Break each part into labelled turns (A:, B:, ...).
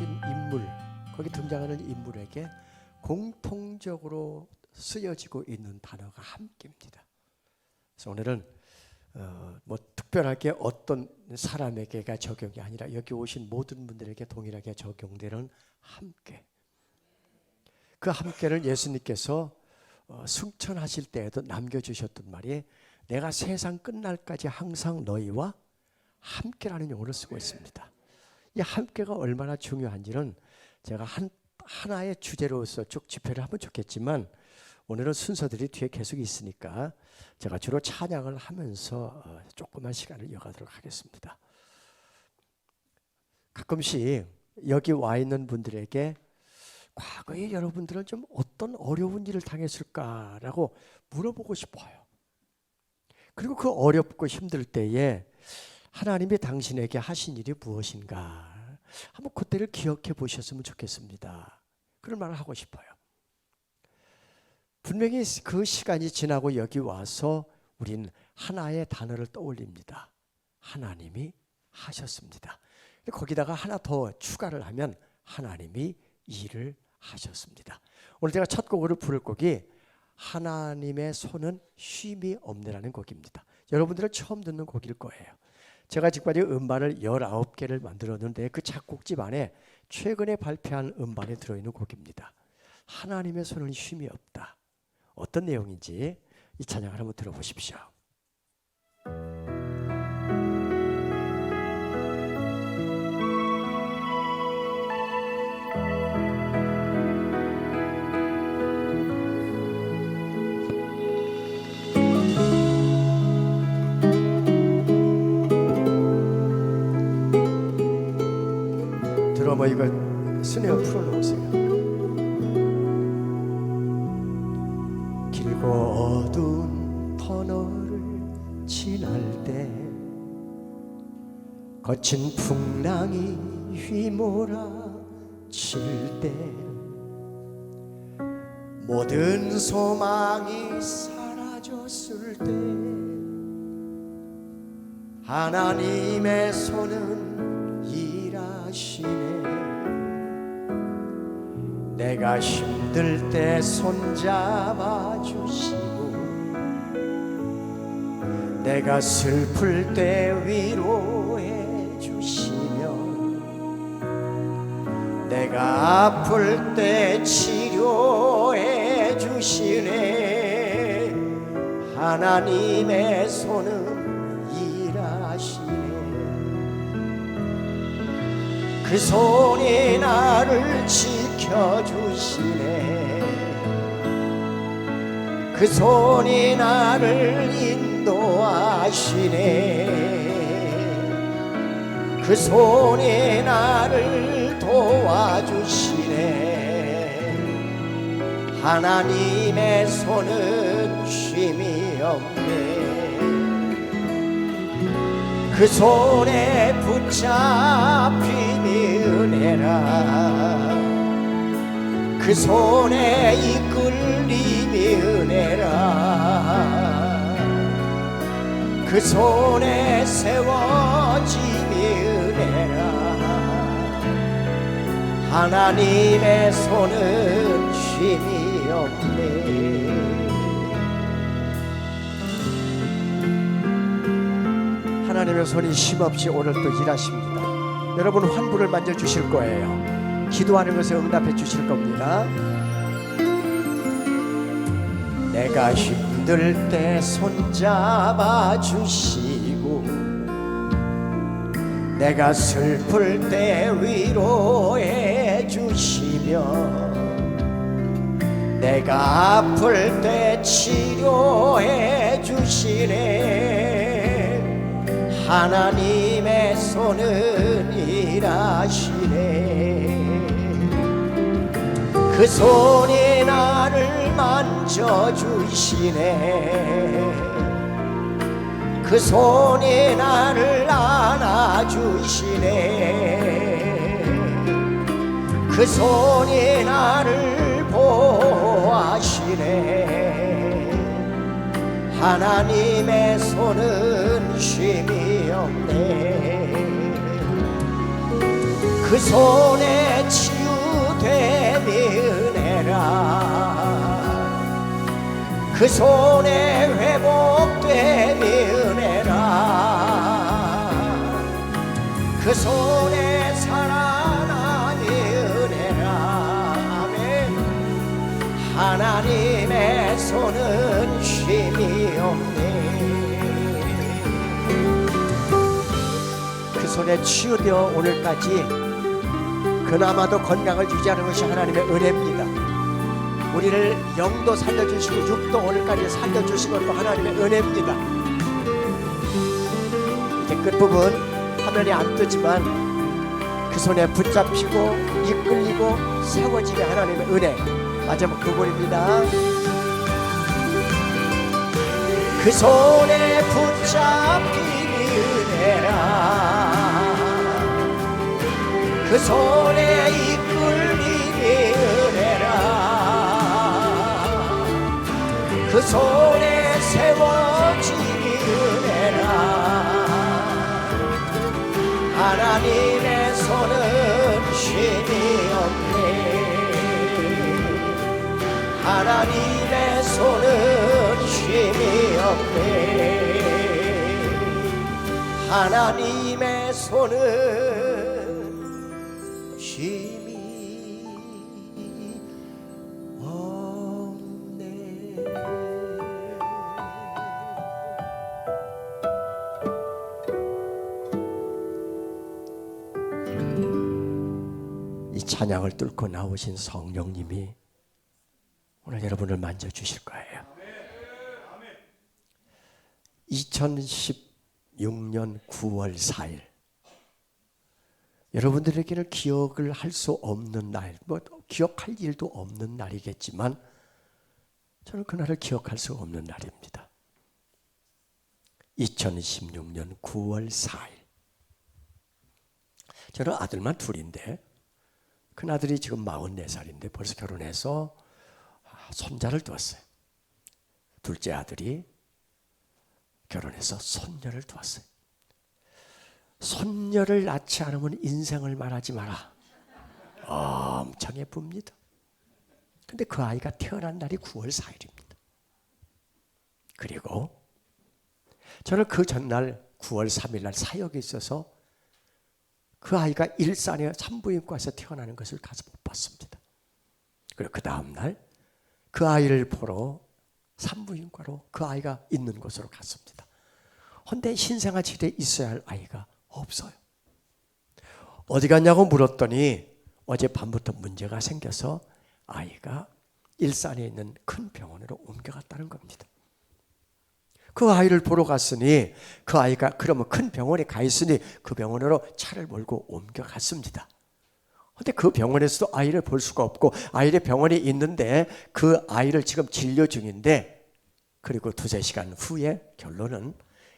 A: 주어진 인물, 거기 등장하는 인물에게 공통적으로 쓰여지고 있는 단어가 함께입니다. 그래서 오늘은 뭐 특별하게 어떤 사람에게가 적용이 아니라 여기 오신 모든 분들에게 동일하게 적용되는 함께. 그 함께를 예수님께서 승천하실 때에도 남겨주셨던 말이 내가 세상 끝날까지 항상 너희와 함께라는 용어를 쓰고 있습니다. 이 함께가 얼마나 중요한지는 제가 하나의 주제로서 쭉 집회를 하면 좋겠지만 오늘은 순서들이 뒤에 계속 있으니까 제가 주로 찬양을 하면서 조그만 시간을 이어가도록 하겠습니다. 가끔씩 여기 와 있는 분들에게 과거에 여러분들은 좀 어떤 어려운 일을 당했을까라고 물어보고 싶어요. 그리고 그 어렵고 힘들 때에 하나님이 당신에게 하신 일이 무엇인가 한번 그때를 기억해 보셨으면 좋겠습니다. 그런 말을 하고 싶어요. 분명히 그 시간이 지나고 여기 와서 우린 하나의 단어를 떠올립니다. 하나님이 하셨습니다. 거기다가 하나 더 추가를 하면 하나님이 일을 하셨습니다. 오늘 제가 첫 곡으로 부를 곡이 하나님의 손은 쉼이 없네라는 곡입니다. 여러분들은 처음 듣는 곡일 거예요. 제가 지금까지 음반을 19개를 만들었는데 그 작곡집 안에 최근에 발표한 음반에 들어있는 곡입니다. 하나님의 손은 쉼이 없다. 어떤 내용인지 이 찬양을 한번 들어보십시오. 드러머 이거 스네어 풀어놓으세요. 길고 어두운 터널을 지날 때 거친 풍랑이 휘몰아칠 때 모든 소망이 사라졌을 때 하나님의 손은 일하시네. 내가 힘들 때 손잡아 주시고 내가 슬플 때 위로해 주시며 내가 아플 때 치료해 주시네. 하나님의 손은 일하시네. 그 손이 나를 지켜주시네. 그 손이 나를 인도하시네. 그 손이 나를 도와주시네. 하나님의 손은 쉼이 없네. 그 손에 붙잡힘이 은혜라. 그 손에 이끌림이 은혜라. 그 손에 세워짐이 은혜라. 하나님의 손은 쉼이 없네. 하나님의 손이 쉼없이 오늘 또 일하십니다. 여러분 환부를 만져주실 거예요. 기도하는 것에 응답해 주실 겁니다. 내가 힘들 때 손잡아 주시고 내가 슬플 때 위로해 주시며 내가 아플 때 치료해 주시네. 하나님의 손은 일하시네. 그 손이 나를 만져주시네. 그 손이 나를 안아주시네. 그 손이 나를 보호하시네. 하나님의 손은 쉼이 없네. 그 손에 그 손에 회복됨이 은혜라 그 손에 살아남이 은혜라 아멘 하나님의 손은 쉼이 없네 그 손에 치유되어 오늘까지 그나마도 건강을 유지하는 것이 하나님의 은혜입니다 우리를 영도 살려주시고 육도 오늘까지 살려주신 것도 하나님의 은혜입니다 이제 끝부분 화면이 안 뜨지만 그 손에 붙잡히고 이끌리고 세워지게 하나님의 은혜 마지막 부분입니다 그 손에 붙잡히니 은혜라 그 손에 이끌리니 은혜라 그 손에 세워지니 은혜라 하나님의 손은 쉼이 없네 하나님의 손은 쉼이 없네 하나님의 손은 쉼이 없네 이 찬양을 뚫고 나오신 성령님이 오늘 여러분을 만져주실 거예요 2016년 9월 4일 여러분들에게는 기억을 할 수 없는 날 기억할 일도 없는 날이겠지만 저는 그날을 기억할 수 없는 날입니다 2016년 9월 4일 저는 아들만 둘인데 큰아들이 지금 44살인데 벌써 결혼해서 손자를 두었어요 둘째 아들이 결혼해서 손녀를 두었어요 손녀를 낳지 않으면 인생을 말하지 마라 엄청 예쁩니다 근데 그 아이가 태어난 날이 9월 4일입니다 그리고 저는 그 전날 9월 3일 날 사역이 있어서 그 아이가 일산에 산부인과에서 태어나는 것을 가서 못 봤습니다 그리고 그 다음날 그 아이를 보러 산부인과로 그 아이가 있는 곳으로 갔습니다 그런데 신생아실에 있어야 할 아이가 없어요 어디 갔냐고 물었더니 어젯밤부터 문제가 생겨서 아이가 일산에 있는 큰 병원으로 옮겨갔다는 겁니다 그 아이를 보러 갔으니 그 아이가 그러면 큰 병원에 가 있으니 그 병원으로 차를 몰고 옮겨갔습니다 그런데 그 병원에서도 아이를 볼 수가 없고 아이의 병원에 있는데 그 아이를 지금 진료 중인데 그리고 2-3시간 후에 결론은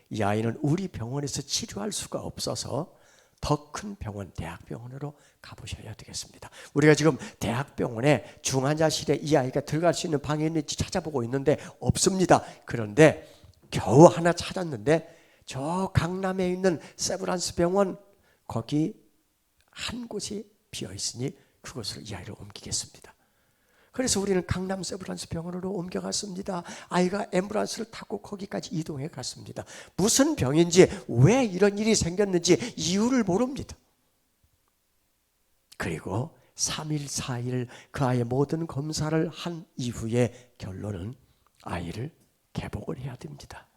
A: 이 아이는 우리 병원에서 치료할 수가 없어서 더 큰 병원 대학병원으로 가보셔야 되겠습니다 우리가 지금 대학병원에 중환자실에 이 아이가 들어갈 수 있는 방이 있는지 찾아보고 있는데 없습니다 그런데 겨우 하나 찾았는데 저 강남에 있는 세브란스 병원 거기 한 곳이 비어있으니 그곳으로 이 아이를 옮기겠습니다 그래서 우리는 강남 세브란스 병원으로 옮겨갔습니다 아이가 앰뷸런스를 타고 거기까지 이동해 갔습니다 무슨 병인지 왜 이런 일이 생겼는지 이유를 모릅니다 그리고 3일 4일 그 아이의 모든 검사를 한 이후에 결론은 아이를 개복을 해야 됩니다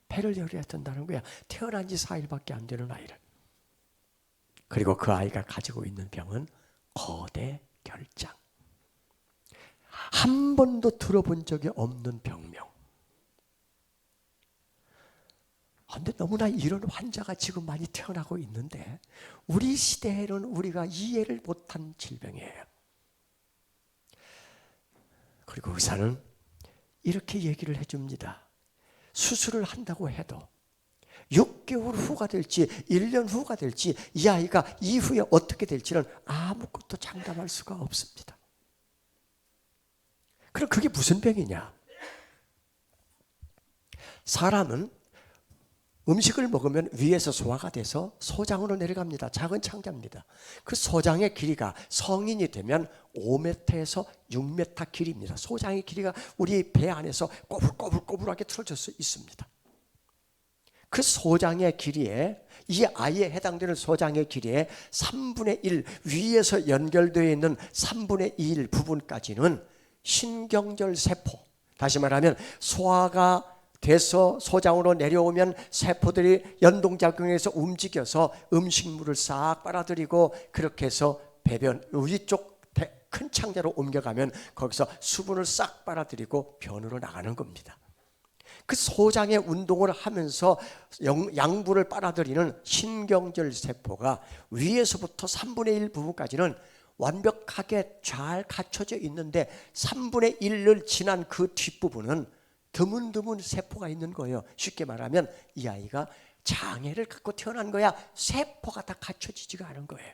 A: 폐를 열어야 된다는 거야 태어난 지 4일밖에 안 되는 아이를 그리고 그 아이가 가지고 있는 병은 거대 결장 한 번도 들어본 적이 없는 병명 그런데 너무나 이런 환자가 지금 많이 태어나고 있는데 우리 시대에는 우리가 이해를 못한 질병이에요 그리고 의사는 이렇게 얘기를 해줍니다 수술을 한다고 해도 6개월 후가 될지 1년 후가 될지 이 아이가 이후에 어떻게 될지는 아무것도 장담할 수가 없습니다 그럼 그게 무슨 병이냐 사람은 음식을 먹으면 위에서 소화가 돼서 소장으로 내려갑니다. 작은 창자입니다. 그 소장의 길이가 성인이 되면 5m에서 6m 길이입니다. 소장의 길이가 우리 배 안에서 꼬불꼬불꼬불하게 틀어져 있습니다. 그 소장의 길이에, 이 아이에 해당되는 소장의 길이에 3분의 1, 위에서 연결되어 있는 3분의 2 부분까지는 신경절 세포, 다시 말하면 소화가 돼서 소장으로 내려오면 세포들이 연동작용해서 움직여서 음식물을 싹 빨아들이고, 그렇게 해서 배변 위쪽 큰 창자로 옮겨가면 거기서 수분을 싹 빨아들이고 변으로 나가는 겁니다. 그 소장의 운동을 하면서 양분을 빨아들이는 신경절 세포가 위에서부터 3분의 1 부분까지는 완벽하게 잘 갖춰져 있는데, 3분의 1을 지난 그 뒷부분은 드문드문 세포가 있는 거예요. 쉽게 말하면 이 아이가 장애를 갖고 태어난 거야. 세포가 다 갖춰지지가 않은 거예요.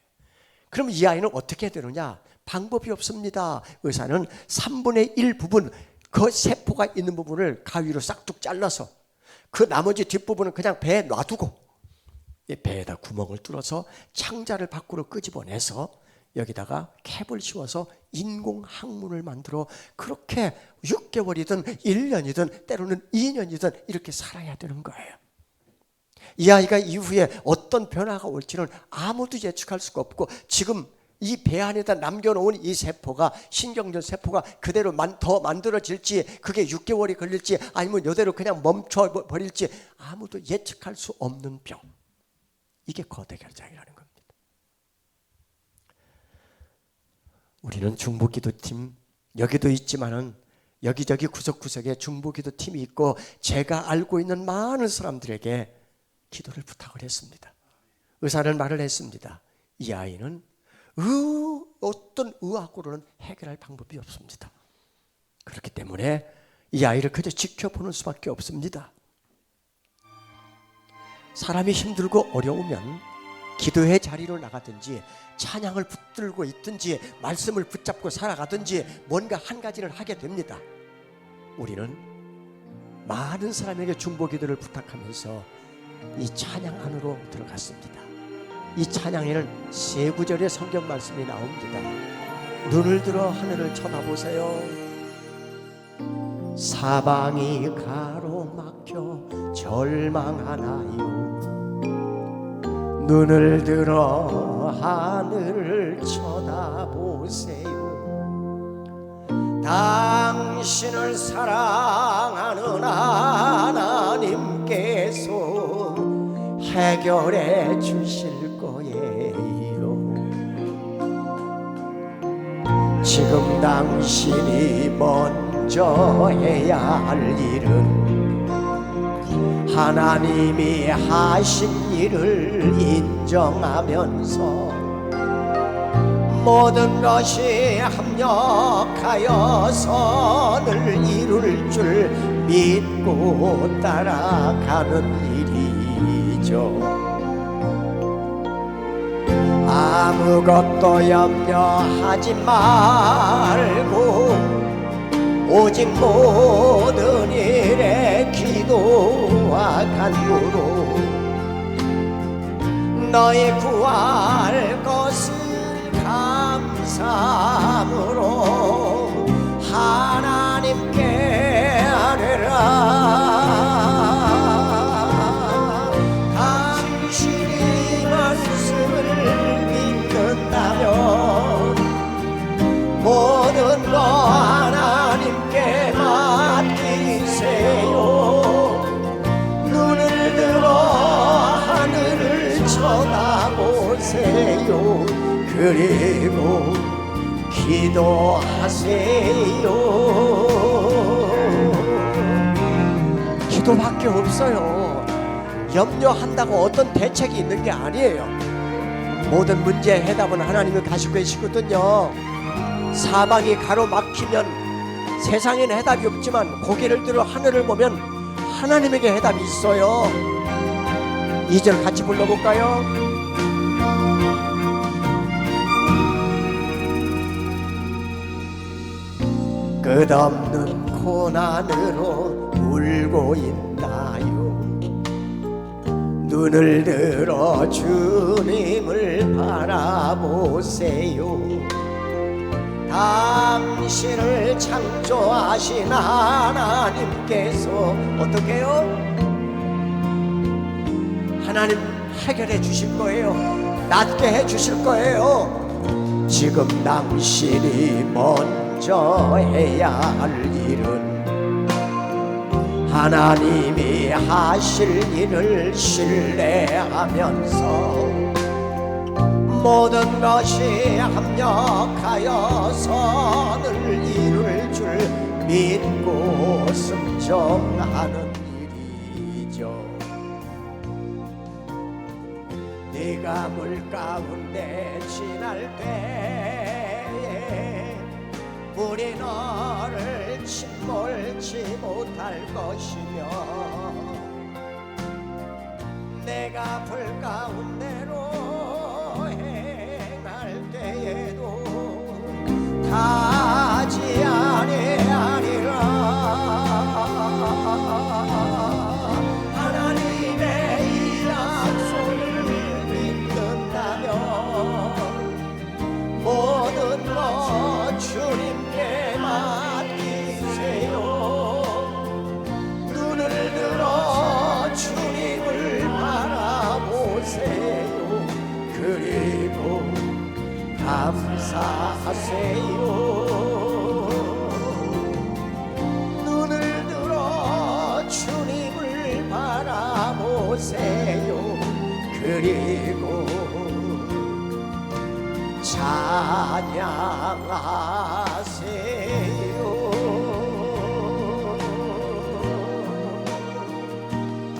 A: 그럼 이 아이는 어떻게 되느냐? 방법이 없습니다. 의사는 3분의 1 부분, 그 세포가 있는 부분을 가위로 싹둑 잘라서 그 나머지 뒷부분은 그냥 배에 놔두고, 배에다 구멍을 뚫어서 창자를 밖으로 끄집어내서 여기다가 캡을 씌워서 인공 항문을 만들어 그렇게 6개월이든 1년이든 때로는 2년이든 이렇게 살아야 되는 거예요. 이 아이가 이후에 어떤 변화가 올지는 아무도 예측할 수가 없고, 지금 이 배 안에다 남겨놓은 이 세포가, 신경절 세포가 그대로 더 만들어질지, 그게 6개월이 걸릴지 아니면 이대로 그냥 멈춰버릴지 아무도 예측할 수 없는 병, 이게 거대결장이라는 겁니다. 우리는 중보기도팀, 여기도 있지만은 여기저기 구석구석에 중보기도팀이 있고, 제가 알고 있는 많은 사람들에게 기도를 부탁을 했습니다. 의사는 말을 했습니다. 이 아이는 어떤 의학으로는 해결할 방법이 없습니다. 그렇기 때문에 이 아이를 그저 지켜보는 수밖에 없습니다. 사람이 힘들고 어려우면 기도의 자리로 나가든지 찬양을 붙들고 있든지 말씀을 붙잡고 살아가든지 뭔가 한 가지를 하게 됩니다. 우리는 많은 사람에게 중보기도를 부탁하면서 이 찬양 안으로 들어갔습니다. 이 찬양에는 3구절의 성경 말씀이 나옵니다. 눈을 들어 하늘을 쳐다보세요. 사방이 가로막혀 절망하나요. 눈을 들어 하늘을 쳐다보세요. 당신을 사랑하는 하나님께서 해결해 주실 거예요. 지금 당신이 먼저 해야 할 일은 하나님이 하신 일을 인정하면서 모든 것이 합력하여 선을 이룰 줄 믿고 따라가는 일이죠. 아무것도 염려하지 말고 오직 모든 일에 기도와 간구로 너희 구할 것을 감사함으로 하나님께 아뢰라. 당신이 말씀을 믿는다면 모든 것 하나님께 맡기세요. 눈을 들어 하늘을 쳐다보세요. 그리고 기도하세요. 기도밖에 없어요. 염려한다고 어떤 대책이 있는 게 아니에요. 모든 문제의 해답은 하나님이 가지고 계시거든요. 사방이 가로막히면 세상에는 해답이 없지만 고개를 들어 하늘을 보면 하나님에게 해답이 있어요. 2절 같이 불러볼까요? 끝없는 고난으로 울고 있나요? 눈을 들어 주님을 바라보세요. 당신을 창조하신 하나님께서 어떻게 해요? 하나님 해결해 주실 거예요. 낫게 해 주실 거예요. 지금 당신이 먼저 해야 할 일은 하나님이 하실 일을 신뢰하면서 모든 것이 합력하여 선을 이룰 줄 믿고 순종하는 일이죠. 네가 물 가운데 지날 때에 물이 너를 침몰치 못할 것이며 내가 불 가운데로 행할 때에도 타지 아니하리라. 하나님의 이 약속을 믿는다면 모든 것 주님께 맡기세요. 눈을 들어 주님을 바라보세요. 그리고 감사하세요. 눈을 들어 주님을 바라보세요. 그리고 찬양하세요.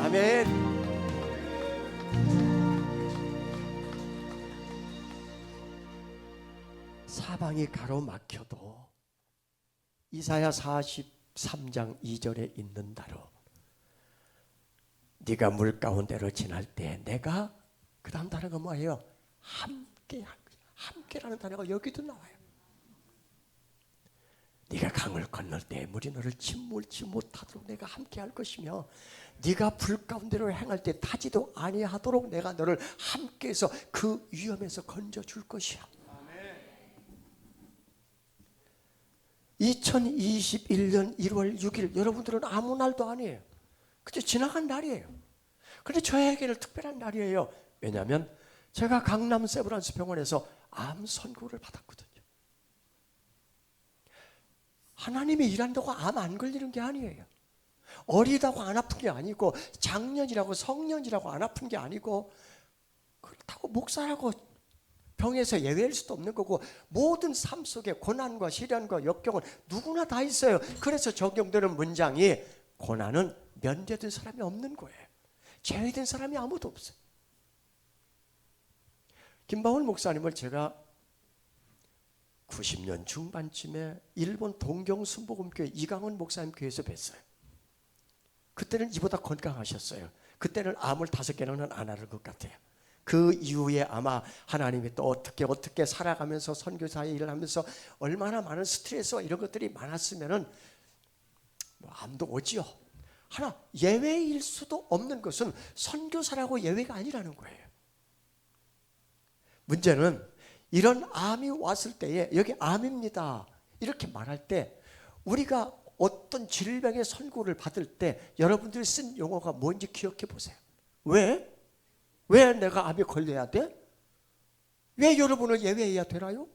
A: 아멘. 사방이 가로막혀도 이사야 43장 2절에 있는 대로 네가 물 가운데로 지날 때 내가 그 다음 단어가 뭐예요? 함께라는 단어가 여기도 나와요. 네가 강을 건널 때 물이 너를 침몰치 못하도록 내가 함께할 것이며 네가 불 가운데로 행할 때 타지도 아니하도록 내가 너를 함께해서 그 위험에서 건져줄 것이야. 2021년 1월 6일 여러분들은 아무 날도 아니에요. 그저 지나간 날이에요. 그런데 저에게는 특별한 날이에요. 왜냐하면 제가 강남 세브란스 병원에서 암 선고를 받았거든요. 하나님이 일한다고 암 안 걸리는 게 아니에요. 어리다고 안 아픈 게 아니고 장년이라고 성년이라고 안 아픈 게 아니고 그렇다고 목사라고 병에서 예외일 수도 없는 거고 모든 삶 속에 고난과 시련과 역경은 누구나 다 있어요. 그래서 적용되는 문장이 고난은 면제된 사람이 없는 거예요. 제외된 사람이 아무도 없어요. 김바울 목사님을 제가 90년 중반쯤에 일본 동경순복음교회 이강원 목사님 교회에서 뵀어요. 그때는 이보다 건강하셨어요. 그때는 암을 5개는 안 앓을 것 같아요. 그 이후에 아마 하나님이 또 어떻게 살아가면서 선교사의 일을 하면서 얼마나 많은 스트레스와 이런 것들이 많았으면은 뭐 암도 오지요. 하나 예외일 수도 없는 것은 선교사라고 예외가 아니라는 거예요. 문제는 이런 암이 왔을 때에 여기 암입니다 이렇게 말할 때 우리가 어떤 질병의 선고를 받을 때 여러분들이 쓴 용어가 뭔지 기억해 보세요. 왜? 왜 내가 암에 걸려야 돼? 왜 여러분은 예외해야 되나요?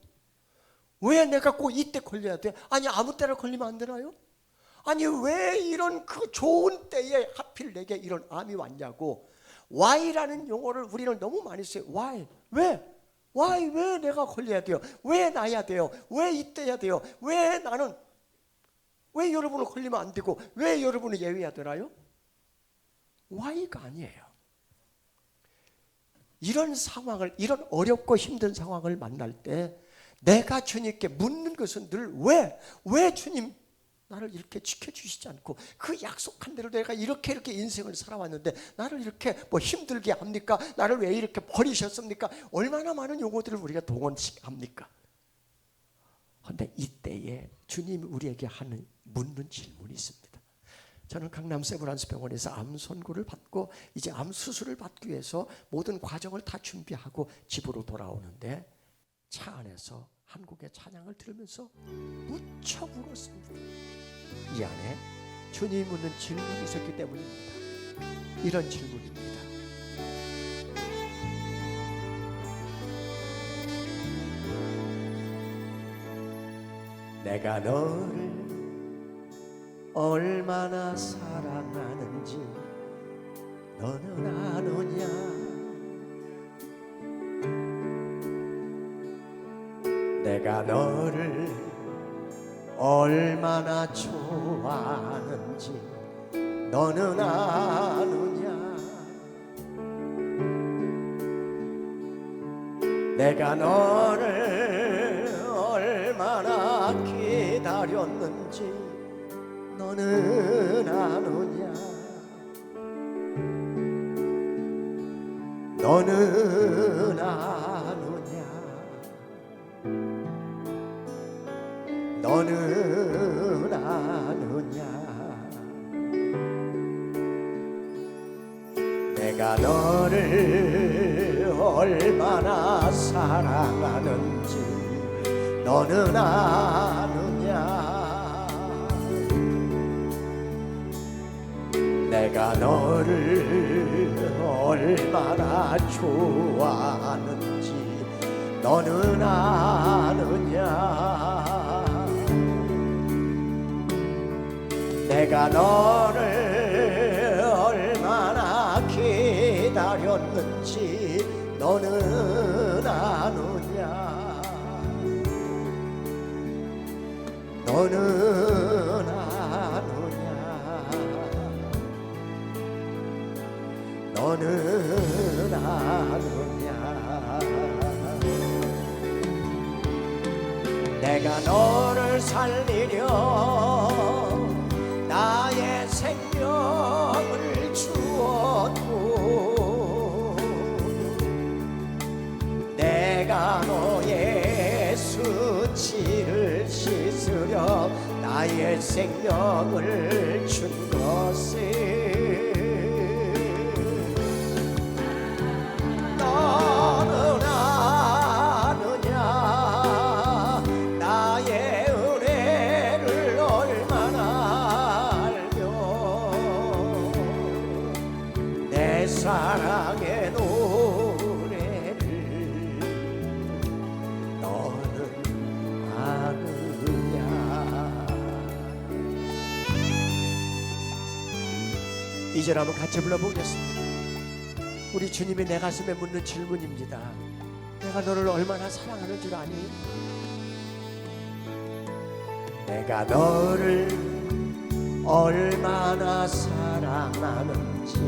A: 왜 내가 꼭 이때 걸려야 돼? 아니 아무 때나 걸리면 안 되나요? 아니 왜 이런 그 좋은 때에 하필 내게 이런 암이 왔냐고. Why라는 용어를 우리는 너무 많이 써요. Why? 왜? Why? 왜 내가 걸려야 돼요? 왜 나야 돼요? 왜 이때야 돼요? 왜 나는 왜 여러분은 걸리면 안 되고 왜 여러분은 예외해야 되나요? Why가 아니에요. 이런 상황을 이런 어렵고 힘든 상황을 만날 때 내가 주님께 묻는 것은 늘 왜 주님 나를 이렇게 지켜주시지 않고 그 약속한 대로 내가 이렇게 인생을 살아왔는데 나를 이렇게 뭐 힘들게 합니까? 나를 왜 이렇게 버리셨습니까? 얼마나 많은 용어들을 우리가 동원합니까? 그런데 이때에 주님이 우리에게 묻는 질문이 있습니다. 저는 강남 세브란스 병원에서 암 선고를 받고 이제 암 수술을 받기 위해서 모든 과정을 다 준비하고 집으로 돌아오는데 차 안에서 한국의 찬양을 들으면서 무척 울었습니다. 이 안에 주님이 묻는 질문이 있었기 때문입니다. 이런 질문입니다. 내가 너를 얼마나 사랑하는지 너는 아느냐? 내가 너를 얼마나 좋아하는지 너는 아느냐? 내가 너를 얼마나 기다렸는지 너는 아느냐? 너는 아느냐? 너는 아느냐? 내가 너를 얼마나 사랑하는지 너는 아느냐? 내가 너를 얼마나 좋아하는지 너는 아느냐? 내가 너를 얼마나 기다렸는지 너는 아느냐? 너는 아느냐? 너는 아느냐? 내가 너를 살리려 나의 생명을 주었고 내가 너의 수치를 씻으려 나의 생명을 준 것을 너는 아느냐? 나의 은혜를 얼마나 알며 내 사랑의 노래를 너는 아느냐? 이제 한번 같이 불러보겠습니다. 우리 주님이 내 가슴에 묻는 질문입니다. 내가 너를 얼마나 사랑하는 줄 아니? 내가 너를 얼마나 사랑하는지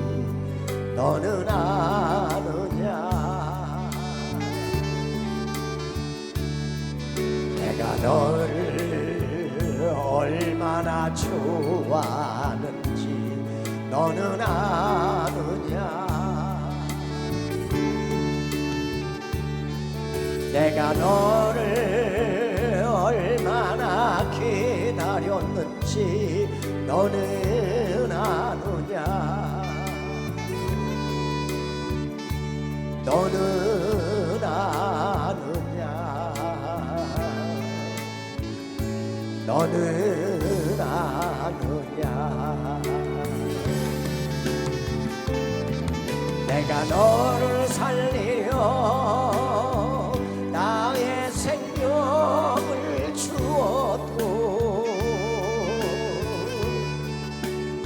A: 너는 아느냐? 내가 너를 얼마나 좋아하는지 너는 아느냐? 내가 너를 얼마나 기다렸는지 너는 아느냐? 너는 아느냐? 너는 아느냐? 내가 너를 살리려 나의 생명을 주었고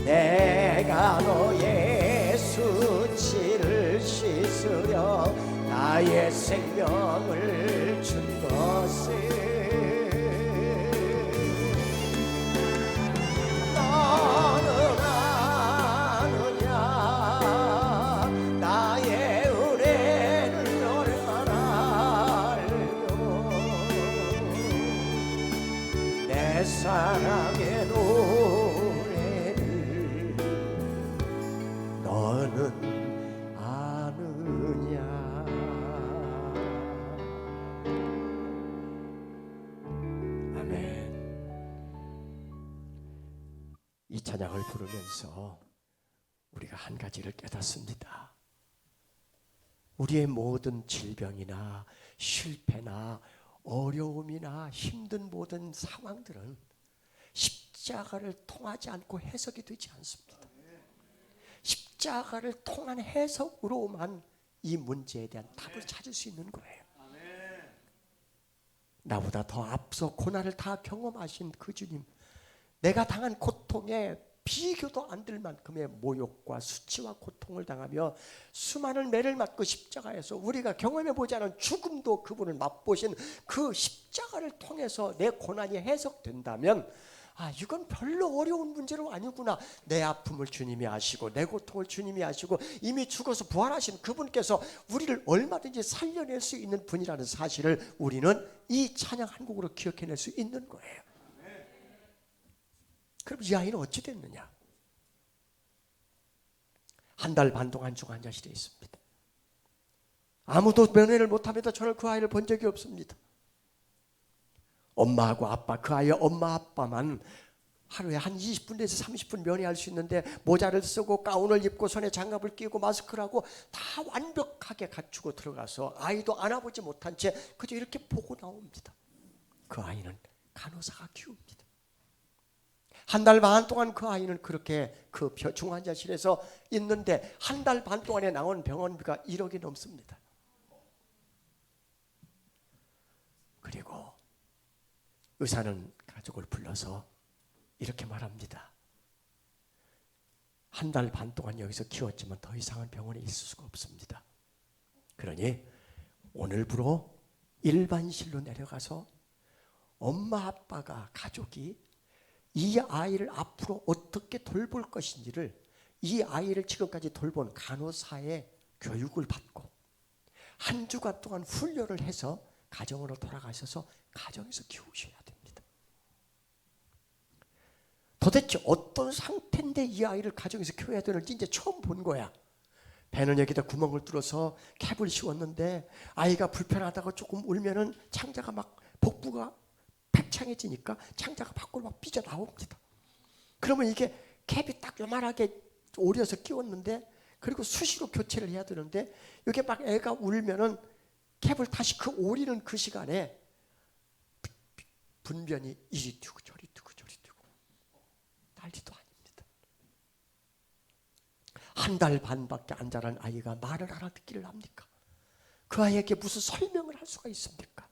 A: 내가 너의 수치를 씻으려 나의 생명을 준 것을 사랑의 노래를 너는 아느냐? 아멘. 이 이 찬양을 부르면서 우리가 한 가지를 깨닫습니다. 우리의 모든 질병이나 실패나 어려움이나 힘든 모든 상황들은 십자가를 통하지 않고 해석이 되지 않습니다. 십자가를 통한 해석으로만 이 문제에 대한 답을 찾을 수 있는 거예요. 나보다 더 앞서 고난을 다 경험하신 그 주님, 내가 당한 고통에 비교도 안 될 만큼의 모욕과 수치와 고통을 당하며 수많은 매를 맞고 십자가에서 우리가 경험해보지 않은 죽음도 그분을 맛보신 그 십자가를 통해서 내 고난이 해석된다면, 아, 이건 별로 어려운 문제로 아니구나. 내 아픔을 주님이 아시고 내 고통을 주님이 아시고 이미 죽어서 부활하신 그분께서 우리를 얼마든지 살려낼 수 있는 분이라는 사실을 우리는 이 찬양 한 곡으로 기억해낼 수 있는 거예요. 그럼 이 아이는 어찌 됐느냐? 한 달 반 동안 중환자실에 있습니다. 아무도 면회를 못합니다. 저는 그 아이를 본 적이 없습니다. 엄마하고 아빠, 그 아이의 엄마 아빠만 하루에 한 20분 내지 30분 면회할 수 있는데 모자를 쓰고 가운을 입고 손에 장갑을 끼고 마스크를 하고 다 완벽하게 갖추고 들어가서 아이도 안아보지 못한 채 그저 이렇게 보고 나옵니다. 그 아이는 간호사가 키웁니다. 한 달 반 동안 그 아이는 그렇게 그 중환자실에서 있는데 한 달 반 동안에 나온 병원비가 1억이 넘습니다. 그리고 의사는 가족을 불러서 이렇게 말합니다. 한 달 반 동안 여기서 키웠지만 더 이상은 병원에 있을 수가 없습니다. 그러니 오늘부로 일반실로 내려가서 엄마 아빠가 가족이 이 아이를 앞으로 어떻게 돌볼 것인지를 이 아이를 지금까지 돌본 간호사의 교육을 받고 한 주간 동안 훈련을 해서 가정으로 돌아가셔서 가정에서 키우셔야 됩니다. 도대체 어떤 상태인데 이 아이를 가정에서 키워야 되는지 이제 처음 본 거야. 배는 여기다 구멍을 뚫어서 캡을 씌웠는데 아이가 불편하다고 조금 울면은 창자가 막 복부가 팽창해지니까 창자가 밖으로 막 삐져 나옵니다. 그러면 이게 캡이 딱 요만하게 오려서 끼웠는데 그리고 수시로 교체를 해야 되는데 이게 막 애가 울면은 캡을 다시 그 오리는 그 시간에 분변이 이리 튀고 저리 튀고 저리 튀고 난리도 아닙니다. 한 달 반밖에 안 자란 아이가 말을 알아듣기를 합니까? 그 아이에게 무슨 설명을 할 수가 있습니까?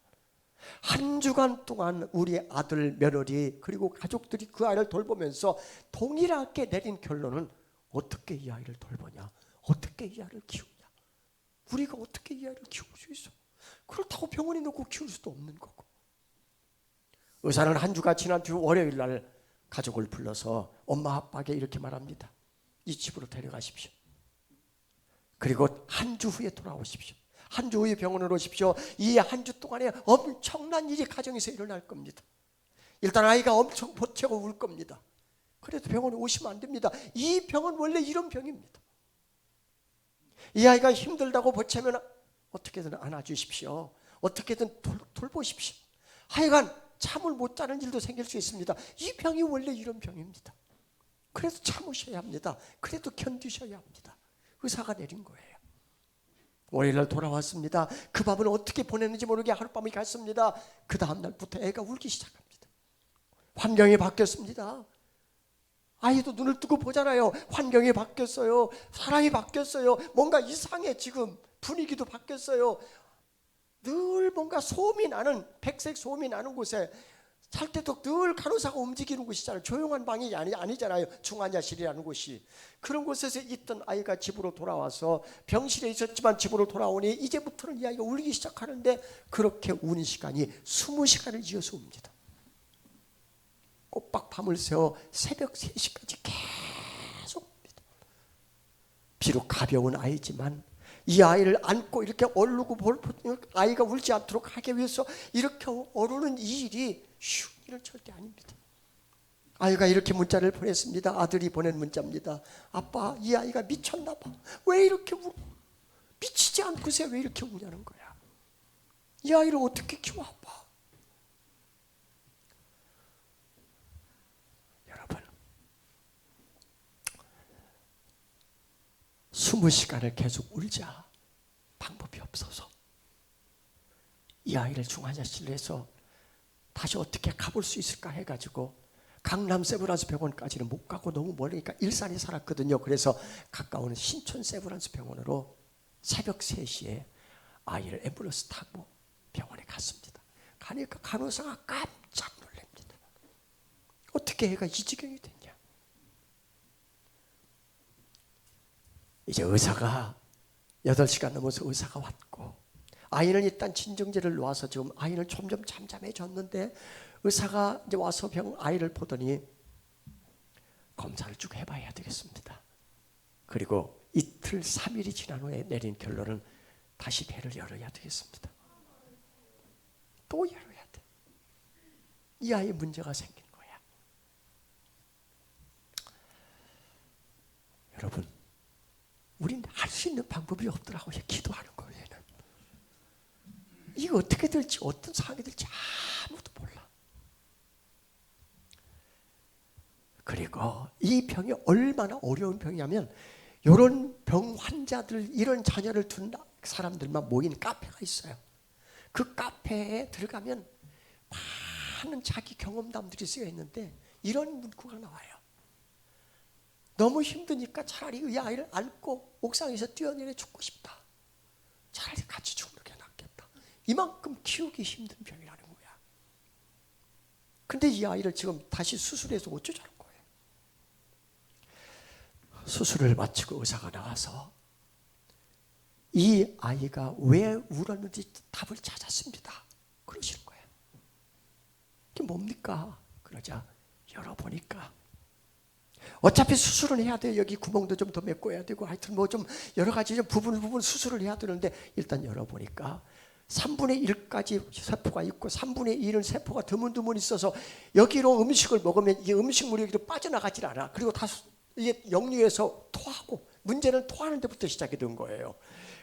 A: 한 주간 동안 우리 아들, 며느리 그리고 가족들이 그 아이를 돌보면서 동일하게 내린 결론은 어떻게 이 아이를 돌보냐? 어떻게 이 아이를 키우냐? 우리가 어떻게 이 아이를 키울 수 있어? 그렇다고 병원에 놓고 키울 수도 없는 거고. 의사는 한 주가 지난 뒤 월요일 날 가족을 불러서 엄마 아빠에게 이렇게 말합니다. 이 집으로 데려가십시오. 그리고 한 주 후에 돌아오십시오. 한 주 후에 병원으로 오십시오. 이 한 주 동안에 엄청난 일이 가정에서 일어날 겁니다. 일단 아이가 엄청 보채고 울 겁니다. 그래도 병원에 오시면 안 됩니다. 이 병은 원래 이런 병입니다. 이 아이가 힘들다고 보채면 어떻게든 안아주십시오. 어떻게든 돌보십시오. 하여간 잠을 못 자는 일도 생길 수 있습니다. 이 병이 원래 이런 병입니다. 그래도 참으셔야 합니다. 그래도 견디셔야 합니다. 의사가 내린 거예요. 월요일날 돌아왔습니다. 그 밤을 어떻게 보냈는지 모르게 하룻밤이 갔습니다. 그 다음 날부터 애가 울기 시작합니다. 환경이 바뀌었습니다. 아이도 눈을 뜨고 보잖아요. 환경이 바뀌었어요. 사람이 바뀌었어요. 뭔가 이상해. 지금 분위기도 바뀌었어요. 늘 뭔가 소음이 나는, 백색 소음이 나는 곳에 살 때도 늘 간호사가 움직이는 곳이잖아요. 조용한 방이 아니잖아요. 중환자실이라는 곳이. 그런 곳에서 있던 아이가 집으로 돌아와서 병실에 있었지만 집으로 돌아오니 이제부터는 이 아이가 울기 시작하는데 그렇게 우는 시간이 20시간을 이어서 웁니다. 꼬박 밤을 새워 새벽 3시까지 계속 웁니다. 비록 가벼운 아이지만 이 아이를 안고 이렇게 얼르고 아이가 울지 않도록 하기 위해서 이렇게 어르는 이 일이 쉬운 일은 절대 아닙니다. 아이가 이렇게 문자를 보냈습니다. 아들이 보낸 문자입니다. 아빠, 이 아이가 미쳤나 봐. 왜 이렇게 미치지 않고서 왜 이렇게 우냐는 거야. 이 아이를 어떻게 키워 아빠. 여러분, 20시간을 계속 울자. 방법이 없어서 이 아이를 중환자실로 해서 다시 어떻게 가볼 수 있을까 해가지고 강남 세브란스 병원까지는 못 가고 너무 멀으니까 일산에 살았거든요. 그래서 가까운 신촌 세브란스 병원으로 새벽 3시에 아이를 앰뷸런스 타고 병원에 갔습니다. 가니까 간호사가 깜짝 놀랍니다. 어떻게 애가 이 지경이 됐냐. 이제 의사가 8시간 넘어서 의사가 왔고 아이는 일단 진정제를 놓아서 지금 아이는 점점 잠잠해졌는데 의사가 이제 와서 아이를 보더니 검사를 쭉 해봐야 되겠습니다. 그리고 이틀 3일이 지난 후에 내린 결론은 다시 배를 열어야 되겠습니다. 또 열어야 돼. 이 아이에 문제가 생긴 거야. 여러분, 우린 할 수 있는 방법이 없더라고요. 기도하는 거예요. 이거 어떻게 될지 어떤 상황이 될지 아무도 몰라. 그리고 이 병이 얼마나 어려운 병이냐면 이런 병 환자들 이런 자녀를 둔 사람들만 모인 카페가 있어요. 그 카페에 들어가면 많은 자기 경험담들이 쓰여 있는데 이런 문구가 나와요. 너무 힘드니까 차라리 이 아이를 안고 옥상에서 뛰어내려 죽고 싶다. 차라리 같이 죽는 게 낫겠다. 이만큼 키우기 힘든 병이라는 거야. 근데 이 아이를 지금 다시 수술해서 어쩌자는 거예요. 수술을 마치고 의사가 나와서 이 아이가 왜 울었는지 답을 찾았습니다. 그러시는 거예요. 이게 뭡니까? 그러자 열어보니까 어차피 수술은 해야 돼요. 여기 구멍도 좀 더 메꿔야 되고 하여튼 뭐 좀 여러 가지 좀 부분 수술을 해야 되는데 일단 열어보니까 3분의 1까지 세포가 있고 3분의 1은 세포가 드문드문 있어서 여기로 음식을 먹으면 이 음식물이 여기로 빠져나가질 않아. 그리고 다 이게 역류해서 토하고 문제는 토하는 데부터 시작이 된 거예요.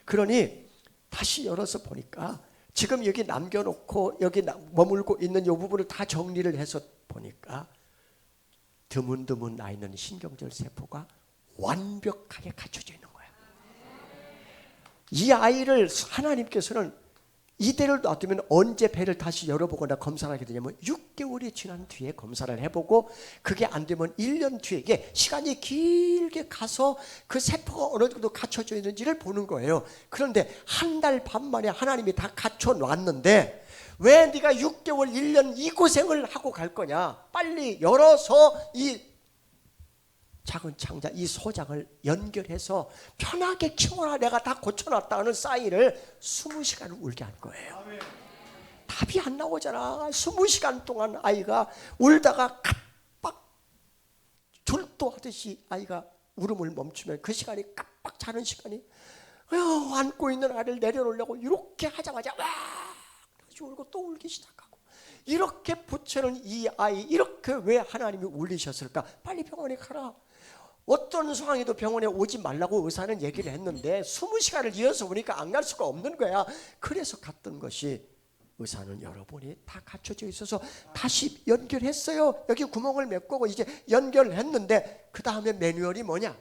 A: 그러니 다시 열어서 보니까 지금 여기 남겨놓고 여기 머물고 있는 이 부분을 다 정리를 해서 보니까 드문드문 나 있는 신경절 세포가 완벽하게 갖춰져 있는 거야. 이 아이를 하나님께서는 이대로 놔두면 언제 배를 다시 열어보거나 검사를 하게 되냐면 6개월이 지난 뒤에 검사를 해보고 그게 안 되면 1년 뒤에 이게 시간이 길게 가서 그 세포가 어느 정도 갖춰져 있는지를 보는 거예요. 그런데 한 달 반 만에 하나님이 다 갖춰 놨는데 왜 네가 6개월 1년 이 고생을 하고 갈 거냐. 빨리 열어서 이 작은 창자 이 소장을 연결해서 편하게 키워라. 내가 다 고쳐놨다는 사인을 20시간을 울게 한 거예요. 답이 안 나오잖아. 20시간 동안 아이가 울다가 깜빡 졸도하듯이 아이가 울음을 멈추면 그 시간이 깜빡 자는 시간이 안고 있는 아이를 내려놓으려고 이렇게 하자마자 와 울고 또 울기 시작하고 이렇게 붙여놓은 이 아이 이렇게 왜 하나님이 울리셨을까? 빨리 병원에 가라. 어떤 상황에도 병원에 오지 말라고 의사는 얘기를 했는데 20시간을 이어서 보니까 안 갈 수가 없는 거야. 그래서 갔던 것이 의사는 열어보니 다 갖춰져 있어서 다시 연결했어요. 여기 구멍을 메꾸고 이제 연결했는데 그 다음에 매뉴얼이 뭐냐?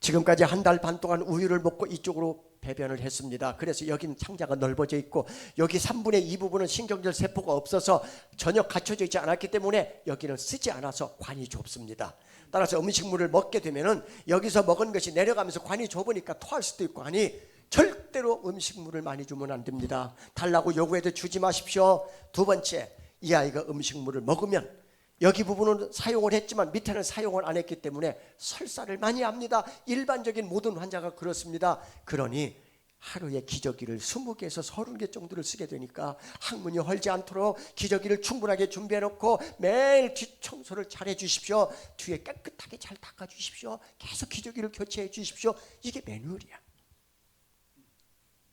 A: 지금까지 한 달 반 동안 우유를 먹고 이쪽으로 배변을 했습니다. 그래서 여기는 창자가 넓어져 있고 여기 3분의 2 부분은 신경절 세포가 없어서 전혀 갖춰져 있지 않았기 때문에 여기는 쓰지 않아서 관이 좁습니다. 따라서 음식물을 먹게 되면은 여기서 먹은 것이 내려가면서 관이 좁으니까 토할 수도 있고 하니 절대로 음식물을 많이 주면 안 됩니다. 달라고 요구해도 주지 마십시오. 두 번째, 이 아이가 음식물을 먹으면 여기 부분은 사용을 했지만 밑에는 사용을 안 했기 때문에 설사를 많이 합니다. 일반적인 모든 환자가 그렇습니다. 그러니 하루에 기저귀를 20개에서 30개 정도를 쓰게 되니까 항문이 헐지 않도록 기저귀를 충분하게 준비해 놓고 매일 뒷청소를 잘 해주십시오. 뒤에 깨끗하게 잘 닦아주십시오. 계속 기저귀를 교체해 주십시오. 이게 매뉴얼이야.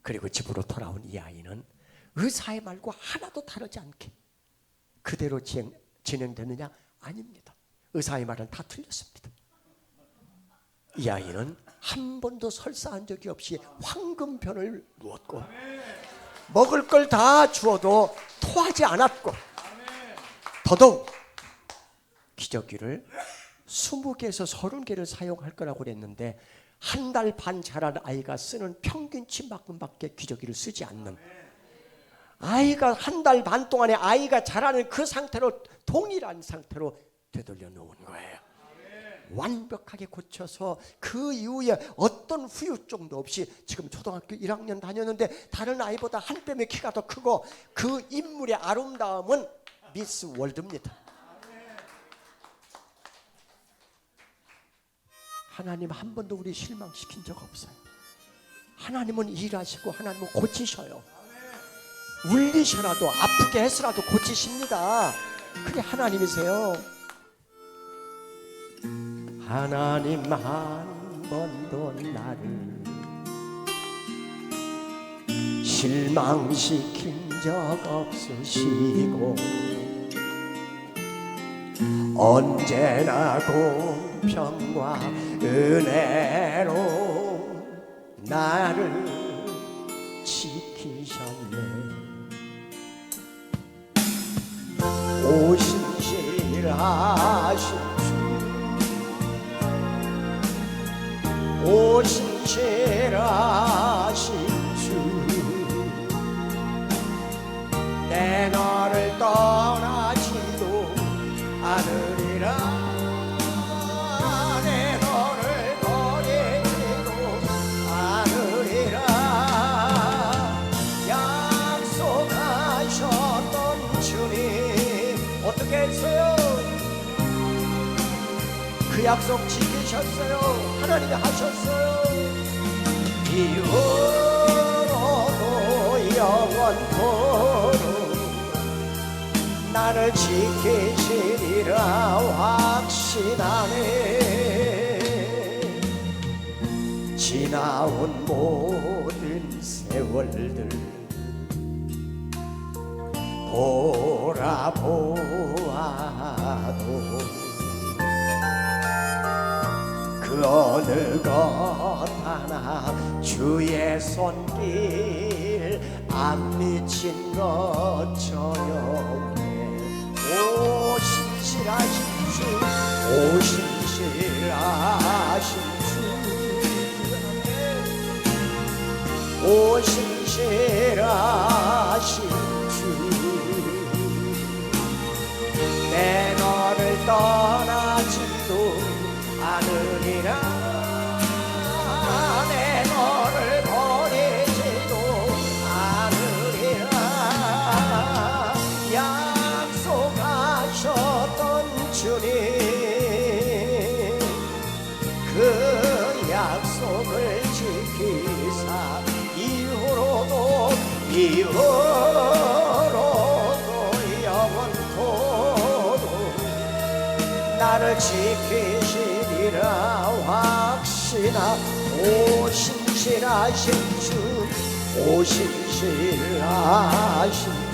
A: 그리고 집으로 돌아온 이 아이는 의사의 말과 하나도 다르지 않게 그대로 진행되느냐? 아닙니다. 의사의 말은 다 틀렸습니다. 이 아이는 한 번도 설사한 적이 없이 황금변을 누웠고 먹을 걸 다 주어도 토하지 않았고 더더욱 기저귀를 20개에서 30개를 사용할 거라고 그랬는데 한 달 반 자란 아이가 쓰는 평균치만큼밖에 기저귀를 쓰지 않는, 아이가 한 달 반 동안에 아이가 자라는 그 상태로 동일한 상태로 되돌려 놓은 거예요. 완벽하게 고쳐서 그 이후에 어떤 후유증도 없이 지금 초등학교 1학년 다녔는데 다른 아이보다 한 뼘의 키가 더 크고 그 인물의 아름다움은 미스 월드입니다. 하나님 한 번도 우리 실망시킨 적 없어요. 하나님은 일하시고 하나님은 고치셔요. 울리셔라도 아프게 해서라도 고치십니다. 그게 하나님이세요. 하나님 한 번도 나를 실망시킨 적 없으시고 언제나 공평과 은혜로 나를 지키셨네. 오신실하신 주, 오신실하신 주, 내 너를 떠나지도 않으리라. 내 너를 버리지도 않으리라. 약속하셨던 주님 어떻게 했어요? 그 약속 지키셨어요. 하나님이 하셨어요. 이후로도 영원토록 나를 지키시리라 확신하네. 지나온 모든 세월들 돌아보아도 그 어느 것 하나 주의 손길 안 미친 것처럼 오신실하신 주, 오신실하신 주, 오신실하신 주, 내 너를 떠나지도 않으리라. 내 너를 버리지도 않으리라. 약속하셨던 주님 그 약속을 지키사 이후로도 영원토록 나를 지키시리라 확신하. 오신실하신 주, 오신실하신 주,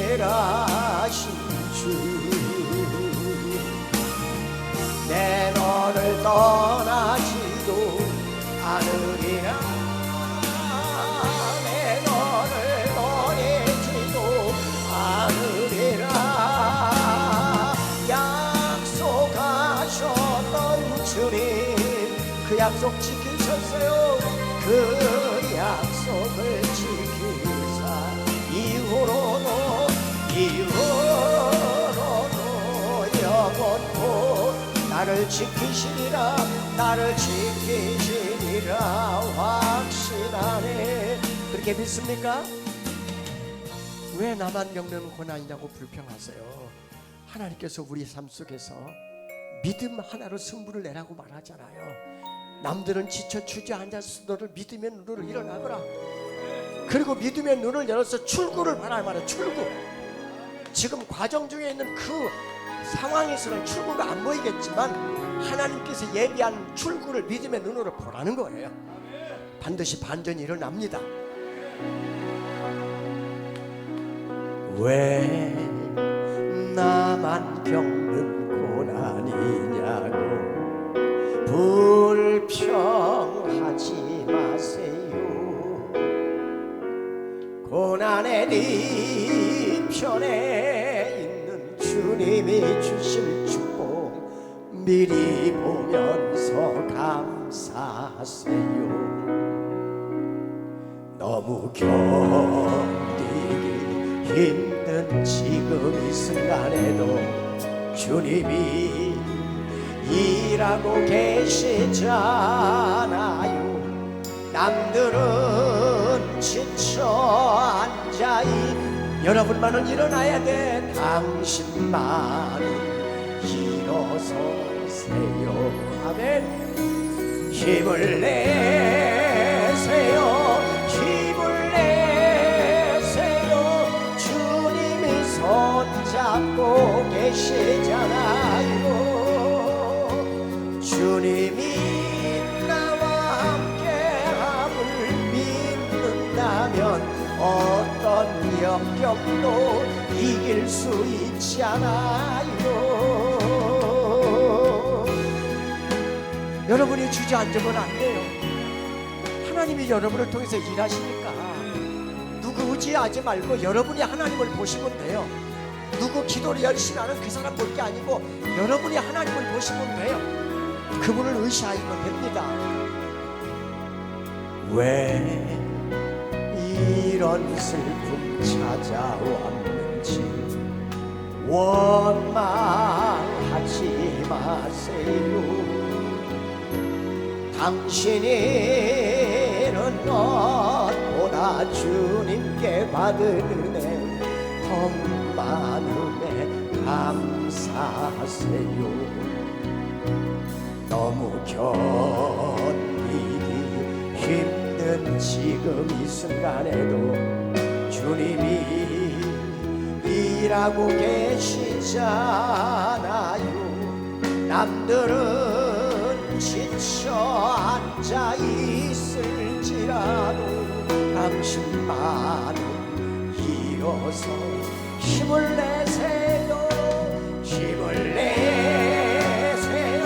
A: 오신실하신 주, 내 너를 떠나지도 않으리라. 내 너를 버리지도 않으리라. 약속하셨던 주님 그 약속 지키셨어요. 그 약속을 지키사 이후로도 영원토 나를 지키시리라. 나를 지키시리라 확신하네. 그렇게 믿습니까? 왜 나만 겪는 고난이냐고 불평하세요. 하나님께서 우리 삶 속에서 믿음 하나로 승부를 내라고 말하잖아요. 남들은 지쳐 주저앉아서 너를 믿음의 눈으로 일어나거라. 그리고 믿음의 눈을 열어서 출구를 바라야 말이야. 출구. 지금 과정 중에 있는 그 상황에서는 출구가 안 보이겠지만 하나님께서 예비한 출구를 믿음의 눈으로 보라는 거예요. 반드시 반전이 일어납니다. 왜 나만 겪는 고난이냐고 불평하지 마세요. 고난의 네 편에 미리 보면서 감사하세요. 너무 견디기 힘든 지금 이 순간에도 주님이 일하고 계시잖아요. 남들은 지쳐 앉아있 여러분만은 일어나야 돼. 당신만은 일어서세요. 아멘. 힘을 내세요. 힘을 내세요. 주님이 손잡고 계시잖아요. 주님이 나와 함께함을 믿는다면 어떤 역경도 이길 수 있잖아요. 여러분이 주저앉으면 안 돼요. 하나님이 여러분을 통해서 일하시니까 누구 의지하지 말고 여러분이 하나님을 보시면 돼요. 누구 기도를 열심히 하는 그 사람 볼 게 아니고 여러분이 하나님을 보시면 돼요. 그분을 의지하시면 됩니다. 왜 이런 슬픔 찾아왔는지 원망하지 마세요. 당신이는 것보다 주님께 받은 은혜 더 많음에 감사하세요. 너무 견디기 힘든 지금 이 순간에도 주님이 일하고 계시잖아요. 남들은 지쳐 앉아 있을지라도 당신만은 일어서 힘을 내세요. 힘을 내세요.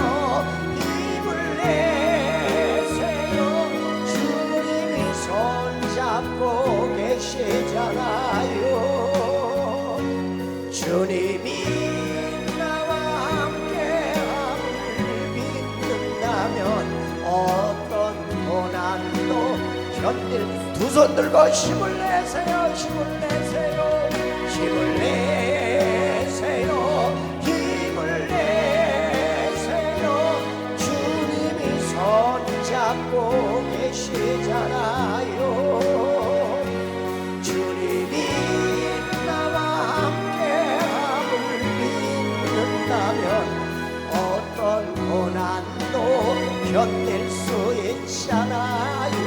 A: 힘을 내세요. 주님이 손잡고 계시잖아요. 주님이 나와 함께함을 믿는다면 어떤 고난도 견딜 두 손 들고 힘을 내세요. 힘을 내세요. 힘을 내세요. 힘을 내세요. 주님이 손잡고 계시잖아요. 주님이 나와 함께함을 믿는다면 어떤 고난도 견딜 수 있잖아요.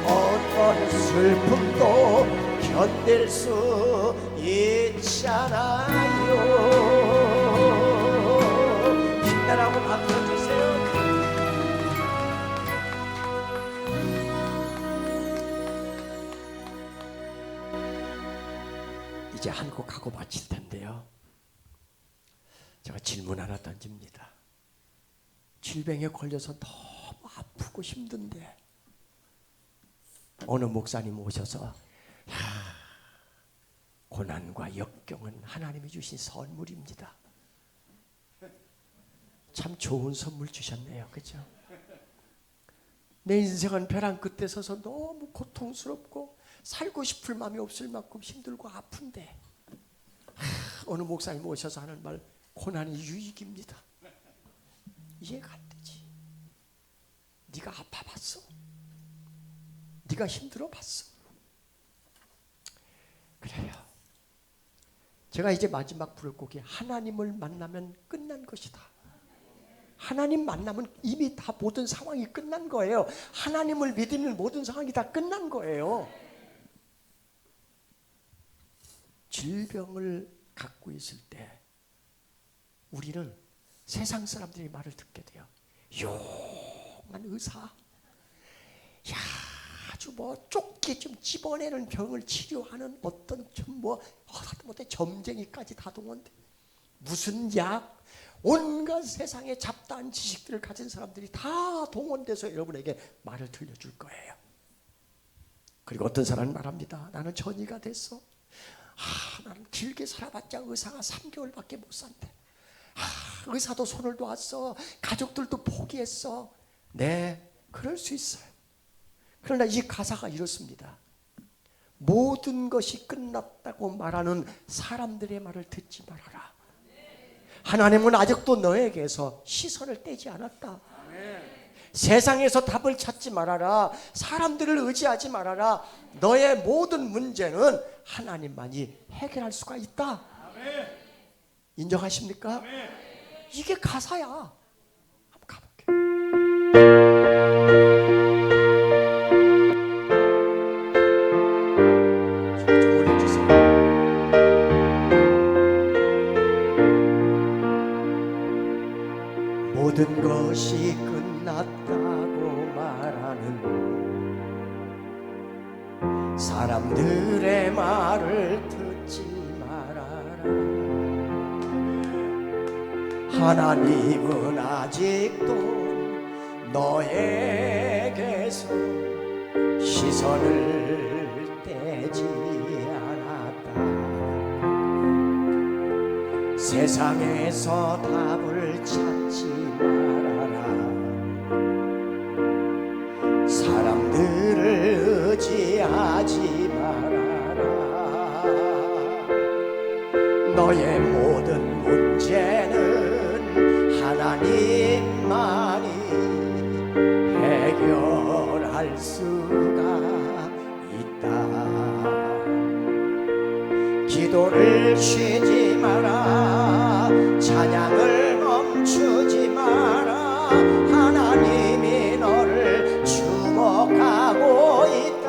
A: 어떤 슬픔도 견딜 수 있잖아요. 힘내라고 박수 주세요. 이제 한 곡 하고 마칠 텐데요. 제가 질문 하나 던집니다. 질병에 걸려서 너무 아프고 힘든데 어느 목사님 오셔서 고난과 역경은 하나님이 주신 선물입니다. 참 좋은 선물 주셨네요. 그죠? 내 인생은 벼랑 끝에 서서 너무 고통스럽고 살고 싶을 마음이 없을 만큼 힘들고 아픈데 어느 목사님 오셔서 하는 말, 고난이 유익입니다. 이해가 안 되지. 네가 아파봤어? 네가 힘들어봤어? 그래요. 제가 이제 마지막 부를 곡이 하나님을 만나면 끝난 것이다. 하나님 만나면 이미 다 모든 상황이 끝난 거예요. 하나님을 믿으면 모든 상황이 다 끝난 거예요. 질병을 갖고 있을 때 우리는 세상 사람들의 말을 듣게 돼요. 용한 의사, 야 아주 뭐 쫓기 좀 집어내는 병을 치료하는 어떤 좀뭐 하다못해 점쟁이까지 다 동원돼. 무슨 약, 온갖 세상의 잡다한 지식들을 가진 사람들이 다 동원돼서 여러분에게 말을 들려줄 거예요. 그리고 어떤 사람은 말합니다. 나는 전이가 됐어. 나는 길게 살아봤자 의사가 3개월밖에 못 산대. 의사도 손을 놓았어. 가족들도 포기했어. 네, 그럴 수 있어요. 그러나 이 가사가 이렇습니다. 모든 것이 끝났다고 말하는 사람들의 말을 듣지 말아라. 하나님은 아직도 너에게서 시선을 떼지 않았다. 세상에서 답을 찾지 말아라. 사람들을 의지하지 말아라. 너의 모든 문제는 하나님만이 해결할 수가 있다. 인정하십니까? 이게 가사야. 한번 가볼게요. 좀 올려주세요. 모든 것이 끝났다고 말하는 사람들의 말을 듣지 말아라. 하나님은 아직도 너에게서 시선을 떼지 않았다. 세상에서 답을 찾지 말아라. 사람들을 의지하지 말아라. 너의 모든 문제는 하나님만이 해결할 수가 있다. 기도를 쉬지 마라. 찬양을 멈추지 마라. 하나님이 너를 주목하고 있다.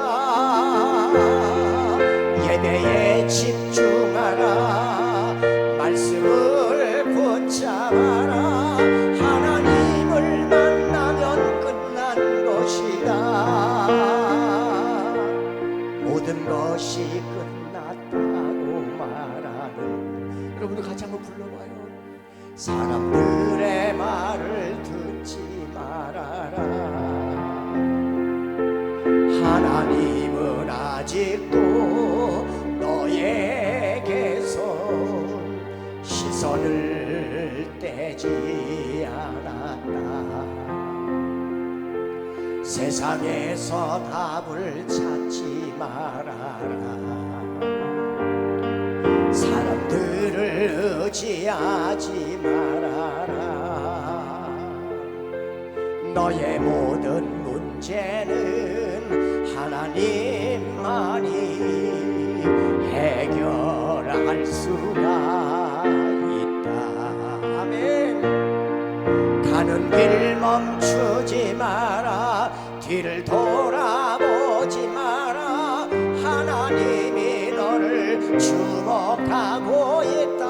A: 예배에 집중하라. 말씀을 붙잡아라. 하나님을 만나면 끝난 것이다. 모든 것이 끝났다고 말하는, 여러분들 같이 한번 불러봐요. 사람들의 말을 듣지 말아라. 하나님은 아직도 너에게서 시선을 떼지 않았다. 세상에서 답을 찾지 말아라. 사람들을 의지하지 말아라. 너의 모든 문제는 하나님만이 해결할 수가 있다. 아멘. 가는 길 멈추지 마라. 뒤를 돌아보지 마라. 하나님이 너를 주목하고 있다.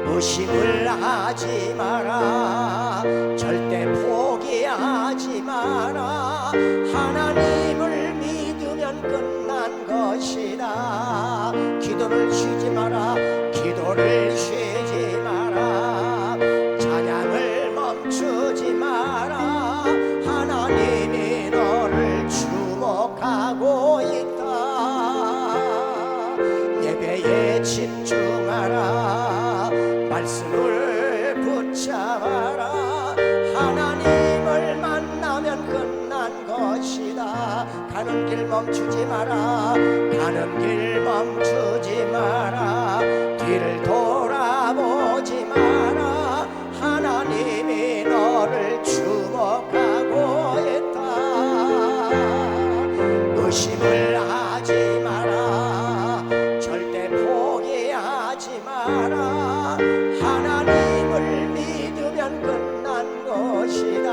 A: 의심을 하지 마라. 절대 포기하지 마라. 하나님을 믿으면 끝난 것이다. 기도를 쉬지 마라. 기도를 쉬지 마라. 찬양을 멈추지 마라. 하나님이 너를 주목하고 있다. 예배에 집중하라. 말씀을 붙잡아라. 하나님을 만나면 끝난 것이다. 가는 길 멈추지 마라. 가는 길 멈추지 마라. 뒤를 돌아보지 마라. 하나님이 너를 주목하고 있다. 의심을 하지 마라. 절대 포기하지 마라. 하나님을 믿으면 끝난 것이다.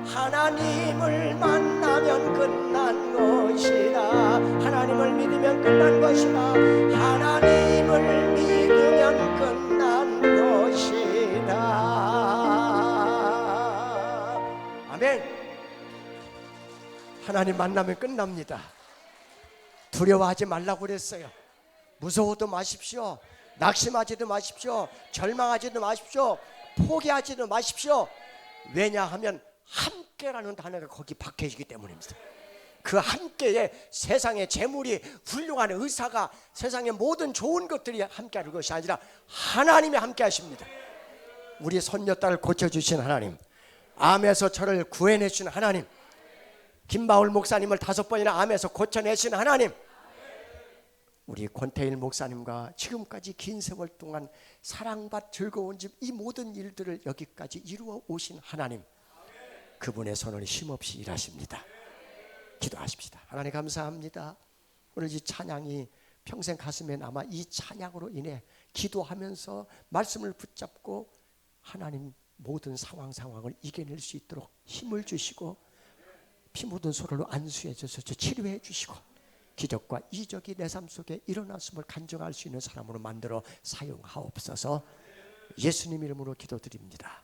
A: 하나님을 만나면 끝난 것이다. 하나님을 믿으면 끝난 것이다. 하나님을 믿으면 끝난 것이다. 아멘. 하나님 만나면 끝납니다. 두려워하지 말라고 그랬어요. 무서워도 마십시오. 낙심하지도 마십시오. 절망하지도 마십시오. 포기하지도 마십시오. 왜냐하면 함께라는 단어가 거기 박혀있기 때문입니다. 그 함께에 세상의 재물이, 훌륭한 의사가, 세상의 모든 좋은 것들이 함께하는 것이 아니라 하나님이 함께 하십니다. 우리 손녀딸을 고쳐주신 하나님, 암에서 저를 구해내신 하나님, 김바울 목사님을 5번이나 암에서 고쳐내신 하나님, 우리 권태일 목사님과 지금까지 긴 세월 동안 사랑받 즐거운 집, 이 모든 일들을 여기까지 이루어 오신 하나님, 그분의 손을 쉼없이 일하십니다. 기도하십시다. 하나님 감사합니다. 오늘 이 찬양이 평생 가슴에 남아 이 찬양으로 인해 기도하면서 말씀을 붙잡고 하나님 모든 상황을 이겨낼 수 있도록 힘을 주시고 피 묻은 소리로 안수해 주셔서 치료해 주시고 기적과 이적이 내 삶 속에 일어났음을 간증할 수 있는 사람으로 만들어 사용하옵소서. 예수님 이름으로 기도드립니다.